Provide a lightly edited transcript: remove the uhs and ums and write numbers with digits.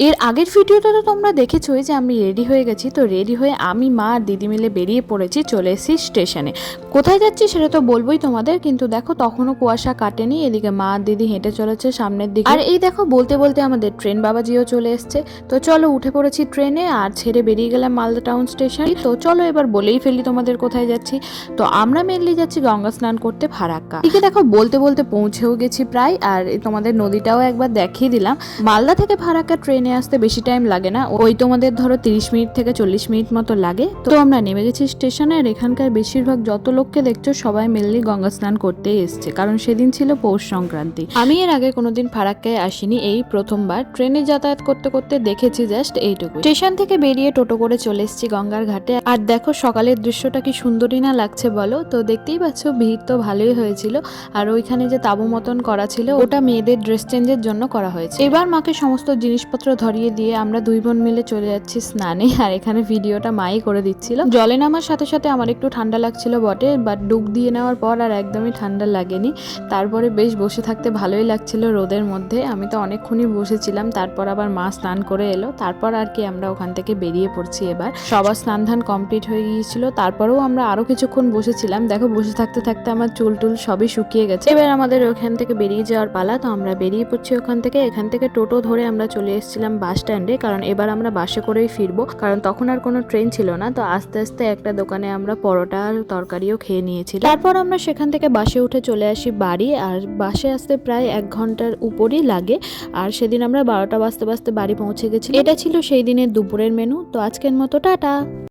এর আগের ভিডিওটা তো তোমরা দেখেছোই যে আমি রেডি হয়ে গেছি। তো রেডি হয়ে আমি, মা আর দিদি মিলে বেরিয়ে পড়েছি, চলে এসেছি স্টেশনে। কোথায় যাচ্ছি সেটা তো বলবোই তোমাদের, কিন্তু দেখো তখনও কুয়াশা কাটেনি। এদিকে মা আর দিদি হেঁটে চলেছে সামনের দিকে, আর এই দেখো বলতে বলতে আমাদের ট্রেন বাবাজিও চলে এসছে। তো চলো উঠে পড়েছি ট্রেনে আর ছেড়ে বেরিয়ে গেলাম মালদা টাউন স্টেশন। তো চলো এবার বলেই ফেলি তোমাদের কোথায় যাচ্ছি। তো আমরা মেনলি যাচ্ছি গঙ্গা স্নান করতে ফারাক্কা। এদিকে দেখো বলতে বলতে পৌঁছেও গেছি প্রায়, আর তোমাদের নদীটাও একবার দেখিয়ে দিলাম। মালদা থেকে ফারাক্কা ট্রেনে আসতে বেশি টাইম লাগে না, ওই তোমাদের ধরো 30 মিনিট থেকে 40 মিনিট মতো লাগে। তো আমরা নেমে গেছি স্টেশনে, আর এখানকার বেশিরভাগ যত লোককে দেখছো সবাই মেনলি গঙ্গা স্নান করতে এসছে, কারণ সেদিন ছিল পৌষ সংক্রান্তি। আমি এর আগে কোনোদিন ফারাক্কায় আসিনি, এই প্রথমবার ট্রেনে যাতায়াত করতে করতে দেখেছি জাস্ট এইটুকু। স্টেশন থেকে বেরিয়ে টোটো করে চলে এসেছি গঙ্গার ঘাটে। আর দেখো সকালের দৃশ্যটা কি সুন্দরই না লাগছে বলো। তো দেখতেই পাচ্ছ ভিড় তো ভালোই হয়েছিল। আর ওইখানে যে তাঁবু মতন করা ছিল ওটা মেয়েদের ড্রেস চেঞ্জের জন্য করা হয়েছে। এবার মাকে সমস্ত জিনিসপত্র ধরিয়ে দিয়ে আমরা দুই বোন মিলে চলে যাচ্ছি স্নানে। আর এখানে ভিডিওটা মাই করে দিচ্ছিল। জলে নামার সাথে সাথে আমার একটু ঠান্ডা লাগছিল বটে, বাট ডুব দিয়ে নেওয়ার পর আর একদমই ঠান্ডা লাগেনি। তারপরে বেশ বসে থাকতে ভালোই লাগছিল রোদের মধ্যে। আমি তো অনেকক্ষণই বসেছিলাম, তারপর আবার মা স্নান করে এলো, তারপর আর কি আমরা ওখান থেকে বেরিয়ে পড়ছি। এবার সবার স্নান ধান কমপ্লিট হয়ে গিয়েছিল, তারপরেও আমরা আরো কিছুক্ষণ বসেছিলাম। দেখো বসে থাকতে থাকতে আমার চুল টুল সবই শুকিয়ে গেছে। এবার আমাদের ওখান থেকে বেরিয়ে যাওয়ার পালা। তো আমরা বেরিয়ে পড়ছি ওখান থেকে। এখান থেকে টোটো ধরে আমরা চলে এসেছিলাম বাস স্ট্যান্ডে, কারণ এবার আমরা বাসে করেই ফিরবো, কারণ তখন আর কোনো ট্রেন ছিল না। তো আস্তে আস্তে একটা দোকানে আমরা পরোটা আর তরকারিও খেয়ে নিয়েছিলাম। তারপর আমরা সেখান থেকে বাসে উঠে চলে আসি বাড়ি, আর বাসে আসতে প্রায় 1 ঘন্টার উপরই লাগে। আর সেদিন আমরা 12টা বাজতে বাজতে বাড়ি পৌঁছে গেছি। এটা ছিল সেই দিনের দুপুরের মেনু। তো আজকের মতো টাটা।